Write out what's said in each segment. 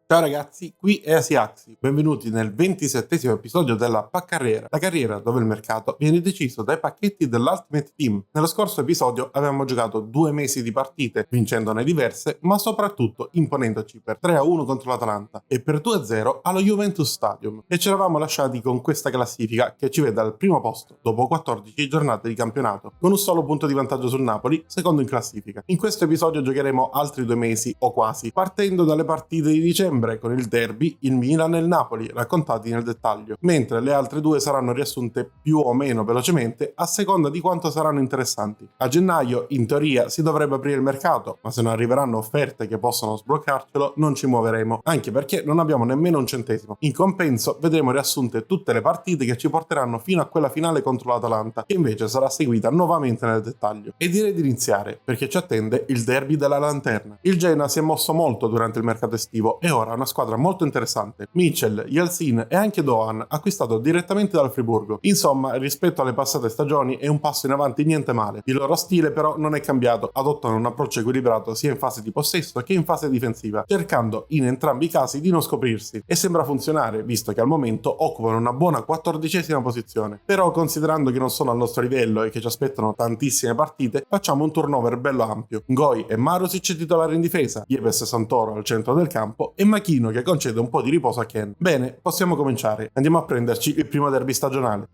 Ciao ragazzi, qui è Asiaxi, benvenuti nel 27esimo episodio della Paccarriera, la carriera dove il mercato viene deciso dai pacchetti dell'Ultimate Team. Nello scorso episodio avevamo giocato 2 mesi di partite, vincendone diverse, ma soprattutto imponendoci per 3-1 contro l'Atalanta e per 2-0 allo Juventus Stadium. E ci eravamo lasciati con questa classifica che ci vede al primo posto dopo 14 giornate di campionato, con un solo punto di vantaggio sul Napoli, secondo in classifica. In questo episodio giocheremo altri 2 mesi, o quasi, partendo dalle partite di dicembre con il derby, il Milan e il Napoli, raccontati nel dettaglio, mentre le altre 2 saranno riassunte più o meno velocemente a seconda di quanto saranno interessanti. A gennaio, in teoria, si dovrebbe aprire il mercato, ma se non arriveranno offerte che possano sbloccarcelo, non ci muoveremo, anche perché non abbiamo nemmeno un centesimo. In compenso, vedremo riassunte tutte le partite che ci porteranno fino a quella finale contro l'Atalanta, che invece sarà seguita nuovamente nel dettaglio. E direi di iniziare, perché ci attende il derby della lanterna. Il Genoa si è mosso molto durante il mercato estivo e ora ha una squadra molto interessante. Mitchell, Yeltsin e anche Doan, acquistato direttamente dal Friburgo. Insomma, rispetto alle passate stagioni è un passo in avanti niente male. Il loro stile però non è cambiato, adottano un approccio equilibrato sia in fase di possesso che in fase difensiva, cercando in entrambi i casi di non scoprirsi. E sembra funzionare, visto che al momento occupano una buona 14ª posizione. Però, considerando che non sono al nostro livello e che ci aspettano tantissime partite, facciamo un turnover bello ampio. Ngoi e Marusic titolari in difesa, Yepes e Santoro al centro del campo e Machino che concede un po' di riposo a Ken. Bene, possiamo cominciare. Andiamo a prenderci il primo derby stagionale.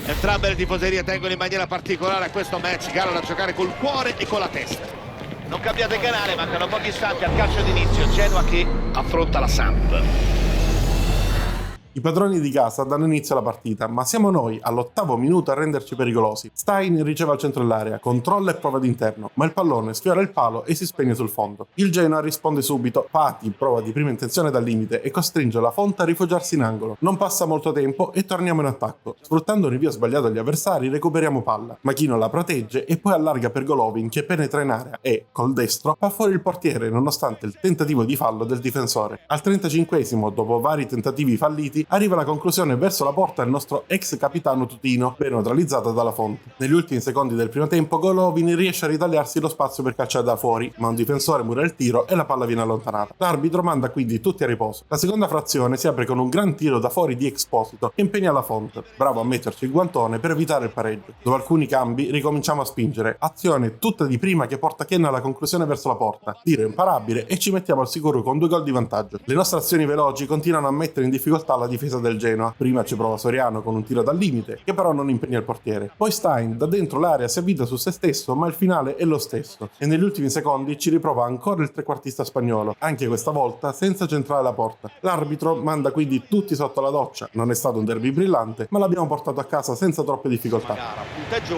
Entrambe le tifoserie tengono in maniera particolare a questo match, gara da giocare col cuore e con la testa. Non cambiate canale, mancano pochi istanti al calcio d'inizio. Genoa che affronta la Samp. I padroni di casa danno inizio alla partita, ma siamo noi all'8° minuto a renderci pericolosi. Stein riceve al centro dell'area, controlla e prova d'interno, ma il pallone sfiora il palo e si spegne sul fondo. Il Genoa risponde subito, Pati prova di prima intenzione dal limite e costringe la Fonte a rifugiarsi in angolo. Non passa molto tempo e torniamo in attacco. Sfruttando un rinvio sbagliato agli avversari recuperiamo palla. Machino la protegge e poi allarga per Golovin che penetra in area e, col destro, fa fuori il portiere nonostante il tentativo di fallo del difensore. Al 35°, dopo vari tentativi falliti, arriva la conclusione verso la porta del nostro ex capitano Tutino, ben neutralizzata dalla Fonte. Negli ultimi secondi del primo tempo Golovin riesce a ritagliarsi lo spazio per calciare da fuori, ma un difensore mura il tiro e la palla viene allontanata. L'arbitro manda quindi tutti a riposo. La seconda frazione si apre con un gran tiro da fuori di Exposito che impegna la Fonte, bravo a metterci il guantone per evitare il pareggio. Dopo alcuni cambi ricominciamo a spingere, azione tutta di prima che porta Ken alla conclusione verso la porta, tiro imparabile e ci mettiamo al sicuro con 2 gol di vantaggio. Le nostre azioni veloci continuano a mettere in difficoltà la difesa del Genoa. Prima ci prova Soriano con un tiro dal limite, che però non impegna il portiere. Poi Stein da dentro l'area si avvita su se stesso, ma il finale è lo stesso. E negli ultimi secondi ci riprova ancora il trequartista spagnolo, anche questa volta senza centrare la porta. L'arbitro manda quindi tutti sotto la doccia. Non è stato un derby brillante, ma l'abbiamo portato a casa senza troppe difficoltà. Punteggio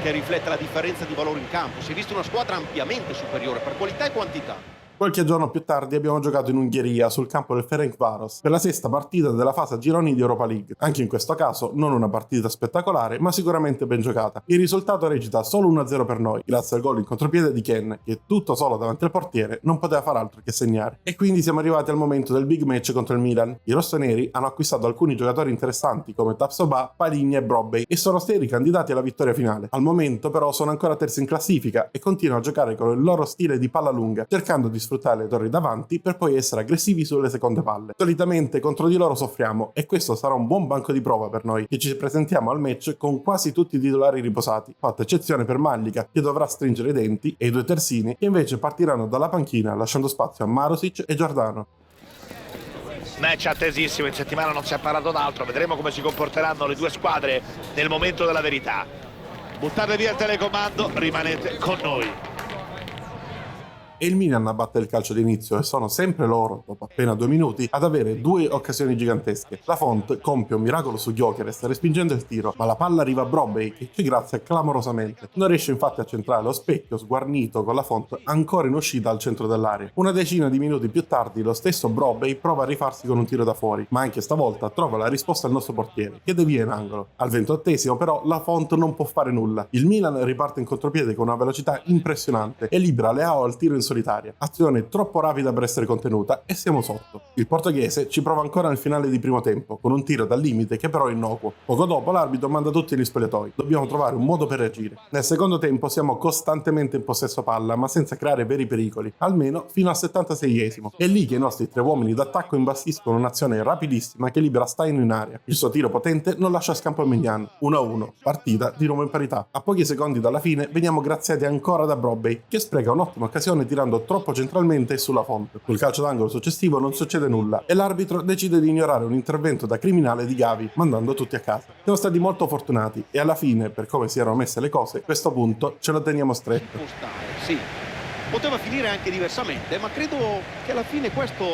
che riflette la differenza di valore in campo. Si è vista una squadra ampiamente superiore per qualità e quantità. Qualche giorno più tardi abbiamo giocato in Ungheria sul campo del Ferencváros per la 6ª partita della fase a gironi di Europa League. Anche in questo caso non una partita spettacolare, ma sicuramente ben giocata. Il risultato recita solo 1-0 per noi, grazie al gol in contropiede di Ken, che tutto solo davanti al portiere non poteva far altro che segnare. E quindi siamo arrivati al momento del big match contro il Milan. I rossoneri hanno acquistato alcuni giocatori interessanti come Tapsoba, Paligna e Brobbey e sono seri candidati alla vittoria finale. Al momento però sono ancora terzi in classifica e continuano a giocare con il loro stile di palla lunga, cercando di sfruttare le torri davanti per poi essere aggressivi sulle seconde palle. Solitamente contro di loro soffriamo e questo sarà un buon banco di prova per noi, che ci presentiamo al match con quasi tutti i titolari riposati, fatta eccezione per Mallica che dovrà stringere i denti e i 2 terzini che invece partiranno dalla panchina lasciando spazio a Marusic e Giordano. Match attesissimo, in settimana non si è parlato d'altro, vedremo come si comporteranno le 2 squadre nel momento della verità. Buttate via il telecomando, rimanete con noi. E il Milan batte il calcio d'inizio e sono sempre loro, dopo appena 2 minuti, ad avere 2 occasioni gigantesche. La Font compie un miracolo su Gyökeres respingendo il tiro, ma la palla arriva a Brobbey che ci grazia clamorosamente. Non riesce infatti a centrare lo specchio sguarnito con la Font ancora in uscita al centro dell'area. Una decina di minuti più tardi lo stesso Brobbey prova a rifarsi con un tiro da fuori, ma anche stavolta trova la risposta al nostro portiere, che devia in angolo. Al 28° però la Font non può fare nulla. Il Milan riparte in contropiede con una velocità impressionante e libera Leao al tiro in solitaria. Azione troppo rapida per essere contenuta e siamo sotto. Il portoghese ci prova ancora nel finale di primo tempo, con un tiro dal limite che però è innocuo. Poco dopo l'arbitro manda tutti agli spogliatoi. Dobbiamo trovare un modo per reagire. Nel secondo tempo siamo costantemente in possesso palla, ma senza creare veri pericoli, almeno fino al 76esimo. È lì che i nostri tre uomini d'attacco imbastiscono un'azione rapidissima che libera Stein in aria. Il suo tiro potente non lascia scampo a Mignan. 1-1, partita di nuovo in parità. A pochi secondi dalla fine veniamo graziati ancora da Brobbey, che spreca un'ottima occasione tirando troppo centralmente sulla Font. Sul calcio d'angolo successivo non succede nulla e l'arbitro decide di ignorare un intervento da criminale di Gavi, mandando tutti a casa. Siamo stati molto fortunati e alla fine, per come si erano messe le cose, questo punto ce lo teniamo stretto. Sì, poteva finire anche diversamente, ma credo che alla fine questo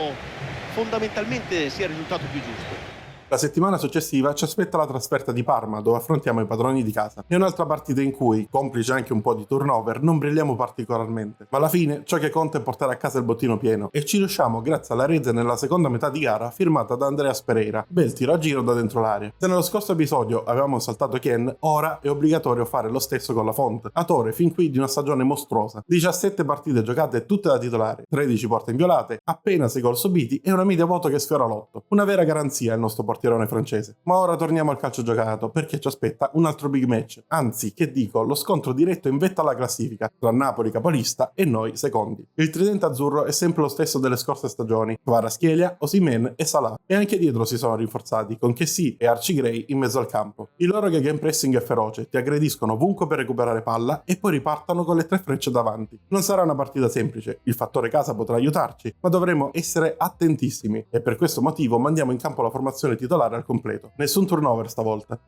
fondamentalmente sia il risultato più giusto. La settimana successiva ci aspetta la trasferta di Parma, dove affrontiamo i padroni di casa. È un'altra partita in cui, complice anche un po' di turnover, non brilliamo particolarmente. Ma alla fine ciò che conta è portare a casa il bottino pieno e ci riusciamo grazie alla rete nella seconda metà di gara firmata da Andreas Pereira. Bel tiro a giro da dentro l'area. Se nello scorso episodio avevamo saltato Ken, ora è obbligatorio fare lo stesso con la Font, autore fin qui di una stagione mostruosa. 17 partite giocate tutte da titolare, 13 porte inviolate, appena 6 gol subiti e una media voto che sfiora l'8. Una vera garanzia il nostro portiere francese. Ma ora torniamo al calcio giocato perché ci aspetta un altro big match, anzi che dico lo scontro diretto in vetta alla classifica tra Napoli capolista e noi secondi. Il tridente azzurro è sempre lo stesso delle scorse stagioni: Kvaratskhelia, Osimhen e Salah, e anche dietro si sono rinforzati con Kessie e Archie Gray in mezzo al campo. Il loro game pressing è feroce, ti aggrediscono ovunque per recuperare palla e poi ripartano con le 3 frecce davanti. Non sarà una partita semplice, il fattore casa potrà aiutarci, ma dovremo essere attentissimi e per questo motivo mandiamo in campo la formazione titolare al completo. Nessun turnover stavolta.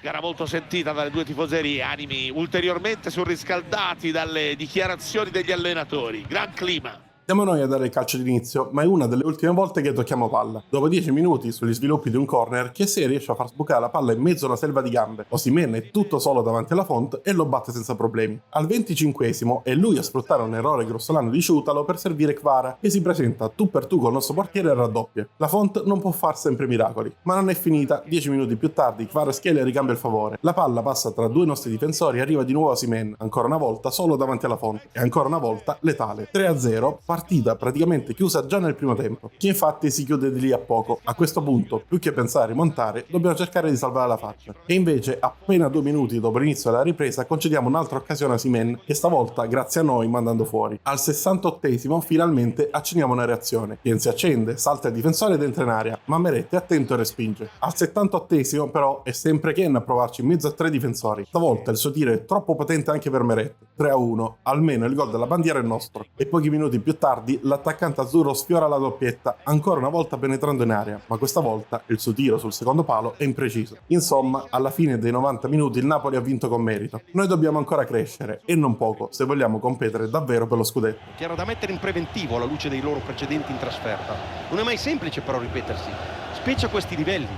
Gara molto sentita dalle due tifoserie, animi ulteriormente surriscaldati dalle dichiarazioni degli allenatori. Gran clima. Siamo noi a dare il calcio d'inizio, ma è una delle ultime volte che tocchiamo palla. Dopo 10 minuti sugli sviluppi di un corner, Kessie riesce a far sbucare la palla in mezzo a una selva di gambe. Osimhen è tutto solo davanti alla Font e lo batte senza problemi. Al 25esimo è lui a sfruttare un errore grossolano di Ciutalo per servire Kvara, che si presenta tu per tu col nostro portiere e raddoppia. La Font non può far sempre miracoli, ma non è finita. 10 minuti più tardi Kvaratskhelia ricambia il favore. La palla passa tra due nostri difensori e arriva di nuovo a Osimhen, ancora una volta solo davanti alla Font e ancora una volta letale. 3-0, partita praticamente chiusa già nel primo tempo, che infatti si chiude di lì a poco. A questo punto, più che pensare a rimontare, dobbiamo cercare di salvare la faccia. E invece, appena 2 minuti dopo l'inizio della ripresa, concediamo un'altra occasione a Osimhen, che stavolta, grazie a noi, mandando fuori. Al 68esimo, finalmente, accendiamo una reazione. Ken si accende, salta il difensore ed entra in aria, ma Meret è attento e respinge. Al 78esimo, però, è sempre Ken a provarci in mezzo a 3 difensori. Stavolta il suo tiro è troppo potente anche per Meret. 3-1, almeno il gol della bandiera è nostro. E pochi minuti più tardi l'attaccante azzurro sfiora la doppietta, ancora una volta penetrando in area, ma questa volta il suo tiro sul secondo palo è impreciso. Insomma, alla fine dei 90 minuti il Napoli ha vinto con merito. Noi dobbiamo ancora crescere, e non poco, se vogliamo competere davvero per lo scudetto. C'era da mettere in preventivo alla luce dei loro precedenti in trasferta. Non è mai semplice però ripetersi, specie a questi livelli.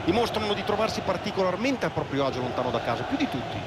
Dimostrano di trovarsi particolarmente a proprio agio lontano da casa, più di tutti.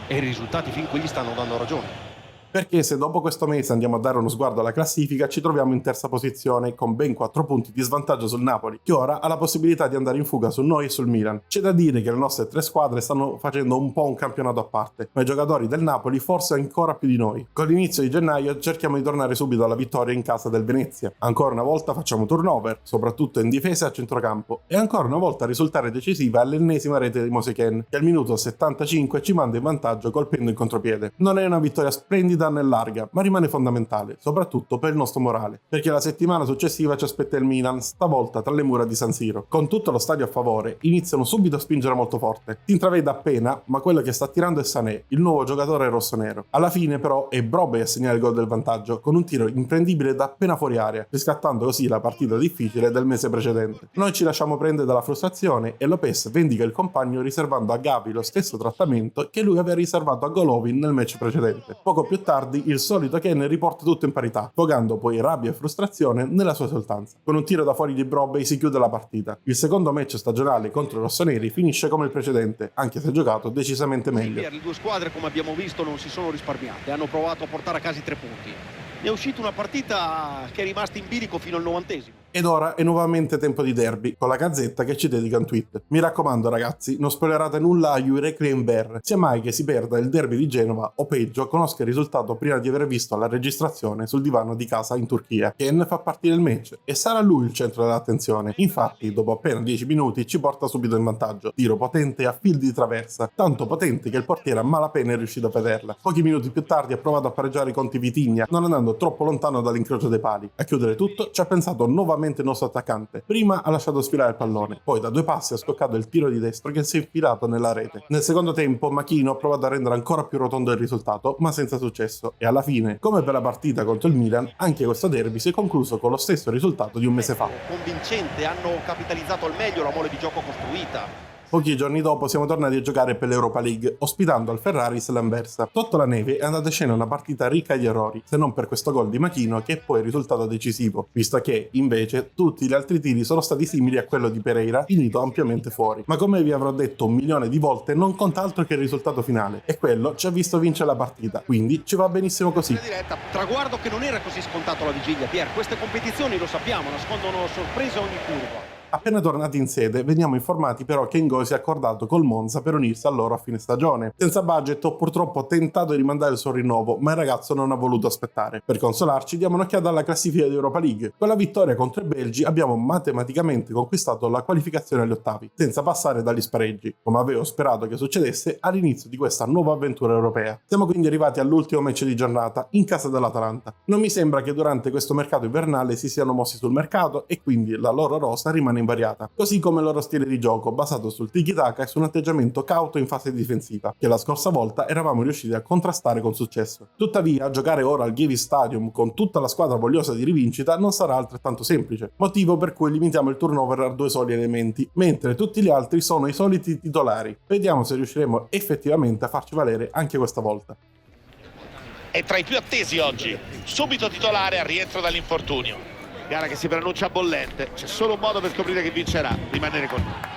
E i risultati fin qui gli stanno dando ragione. Perché se dopo questo mese andiamo a dare uno sguardo alla classifica ci troviamo in terza posizione con ben 4 punti di svantaggio sul Napoli, che ora ha la possibilità di andare in fuga su noi e sul Milan. C'è da dire che le nostre 3 squadre stanno facendo un po' un campionato a parte, ma i giocatori del Napoli forse ancora più di noi. Con l'inizio di gennaio cerchiamo di tornare subito alla vittoria in casa del Venezia. Ancora una volta facciamo turnover, soprattutto in difesa e a centrocampo, e ancora una volta a risultare decisiva è l'ennesima rete di Moise Kean, che al minuto 75 ci manda in vantaggio colpendo in contropiede. Non è una vittoria splendida nel larga, ma rimane fondamentale, soprattutto per il nostro morale, perché la settimana successiva ci aspetta il Milan, stavolta tra le mura di San Siro. Con tutto lo stadio a favore, iniziano subito a spingere molto forte. Si intravede appena, ma quello che sta tirando è Sané, il nuovo giocatore rossonero. Alla fine però è Brobbey a segnare il gol del vantaggio, con un tiro imprendibile da appena fuori area, riscattando così la partita difficile del mese precedente. Noi ci lasciamo prendere dalla frustrazione e Lopez vendica il compagno riservando a Gavi lo stesso trattamento che lui aveva riservato a Golovin nel match precedente. Poco più tardi il solito Ken riporta tutto in parità, sfogando poi rabbia e frustrazione nella sua esultanza. Con un tiro da fuori di Brobbey si chiude la partita. Il secondo match stagionale contro i rossoneri finisce come il precedente, anche se giocato decisamente meglio. Le due squadre, come abbiamo visto, non si sono risparmiate, hanno provato a portare a casa i 3 punti. Ne è uscita una partita che è rimasta in bilico fino al 90esimo. Ed ora è nuovamente tempo di derby, con la Gazzetta che ci dedica un tweet. Mi raccomando ragazzi, non spoilerate nulla a Requiem Bear, sia mai che si perda il derby di Genova o peggio conosca il risultato prima di aver visto la registrazione sul divano di casa in Turchia. Ken fa partire il match e sarà lui il centro dell'attenzione. Infatti, dopo appena 10 minuti ci porta subito in vantaggio. Tiro potente a fil di traversa, tanto potente che il portiere a malapena è riuscito a vederla. Pochi minuti più tardi ha provato a pareggiare i conti Vitigna, non andando troppo lontano dall'incrocio dei pali. A chiudere tutto ci ha pensato nuovamente il nostro attaccante. Prima ha lasciato sfilare il pallone, poi da 2 passi ha scoccato il tiro di destro che si è infilato nella rete. Nel secondo tempo Machino ha provato a rendere ancora più rotondo il risultato, ma senza successo, e alla fine, come per la partita contro il Milan, anche questo derby si è concluso con lo stesso risultato di un mese fa. Convincente, hanno capitalizzato al meglio la mole di gioco costruita. Pochi giorni dopo siamo tornati a giocare per l'Europa League, ospitando al Ferraris l'Anversa. Sotto la neve è andata a scena una partita ricca di errori, se non per questo gol di Machino che è poi il risultato decisivo, visto che, invece, tutti gli altri tiri sono stati simili a quello di Pereira, finito ampiamente fuori. Ma come vi avrò detto 1.000.000 di volte, non conta altro che il risultato finale, e quello ci ha visto vincere la partita, quindi ci va benissimo così. Traguardo che non era così scontato alla vigilia, Pier. Queste competizioni, lo sappiamo, nascondono sorprese a ogni curva. Appena tornati in sede, veniamo informati però che Ngo si è accordato col Monza per unirsi a loro a fine stagione. Senza budget ho purtroppo tentato di rimandare il suo rinnovo, ma il ragazzo non ha voluto aspettare. Per consolarci diamo un'occhiata alla classifica di Europa League. Con la vittoria contro i belgi abbiamo matematicamente conquistato la qualificazione agli ottavi, senza passare dagli spareggi, come avevo sperato che succedesse all'inizio di questa nuova avventura europea. Siamo quindi arrivati all'ultimo match di giornata, in casa dell'Atalanta. Non mi sembra che durante questo mercato invernale si siano mossi sul mercato e quindi la loro rosa rimane invariata, così come il loro stile di gioco basato sul tiki-taka e su un atteggiamento cauto in fase difensiva, che la scorsa volta eravamo riusciti a contrastare con successo. Tuttavia, giocare ora al Gevi Stadium con tutta la squadra vogliosa di rivincita non sarà altrettanto semplice, motivo per cui limitiamo il turnover a 2 soli elementi, mentre tutti gli altri sono i soliti titolari. Vediamo se riusciremo effettivamente a farci valere anche questa volta. È tra i più attesi oggi, subito titolare al rientro dall'infortunio. Gara che si preannuncia bollente, c'è solo un modo per scoprire chi vincerà, rimanere con noi.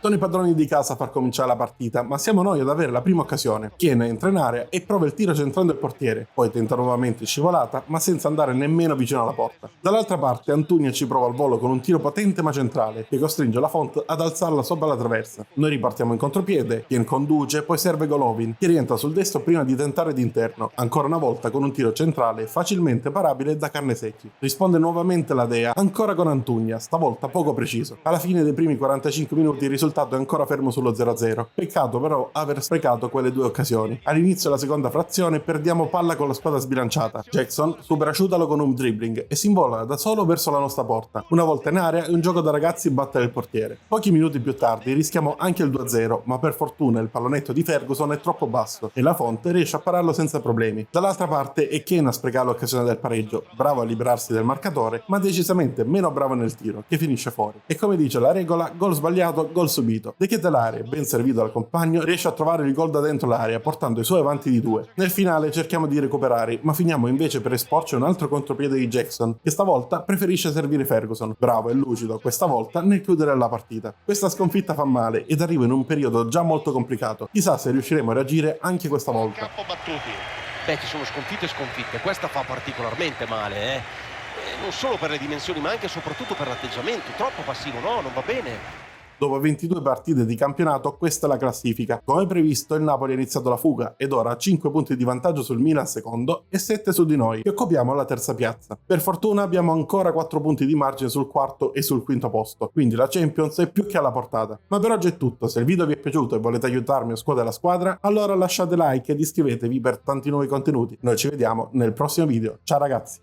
Sono i padroni di casa a far cominciare la partita, ma siamo noi ad avere la prima occasione. Chiena entra in area e prova il tiro centrando il portiere, poi tenta nuovamente scivolata, ma senza andare nemmeno vicino alla porta. Dall'altra parte Antunia ci prova al volo con un tiro potente ma centrale, che costringe la Font ad alzarla sopra la traversa. Noi ripartiamo in contropiede, Kien conduce, poi serve Golovin, che rientra sul destro prima di tentare d'interno, ancora una volta con un tiro centrale facilmente parabile da Carnesecchi. Risponde nuovamente la Dea, ancora con Antunia, stavolta poco preciso. Alla fine dei primi 45 minuti il risultato è ancora fermo sullo 0-0. Peccato però aver sprecato quelle 2 occasioni. All'inizio della seconda frazione perdiamo palla con la spada sbilanciata. Jackson supera Ciutalo con un dribbling e si invola da solo verso la nostra porta. Una volta in area è un gioco da ragazzi battere il portiere. Pochi minuti più tardi rischiamo anche il 2-0, ma per fortuna il pallonetto di Ferguson è troppo basso e la Fonte riesce a pararlo senza problemi. Dall'altra parte è Ken a sprecare l'occasione del pareggio, bravo a liberarsi del marcatore, ma decisamente meno bravo nel tiro, che finisce fuori. E come dice la regola, gol sbagliato, gol subito. De Ketelare, ben servito dal compagno, riesce a trovare il gol da dentro l'area, portando i suoi avanti di 2. Nel finale cerchiamo di recuperare, ma finiamo invece per esporci un altro contropiede di Jackson, che stavolta preferisce servire Ferguson, bravo e lucido questa volta nel chiudere la partita. Questa sconfitta fa male ed arriva in un periodo già molto complicato. Chissà se riusciremo a reagire anche questa volta. Campo battuti. Ci sono sconfitte e sconfitte, questa fa particolarmente male, non solo per le dimensioni ma anche e soprattutto per l'atteggiamento, troppo passivo, no, non va bene. Dopo 22 partite di campionato, questa è la classifica. Come previsto, il Napoli ha iniziato la fuga ed ora ha 5 punti di vantaggio sul Milan secondo e 7 su di noi, che occupiamo la terza piazza. Per fortuna abbiamo ancora 4 punti di margine sul quarto e sul quinto posto, quindi la Champions è più che alla portata. Ma per oggi è tutto, se il video vi è piaciuto e volete aiutarmi a scuotere la squadra, allora lasciate like ed iscrivetevi per tanti nuovi contenuti. Noi ci vediamo nel prossimo video. Ciao ragazzi!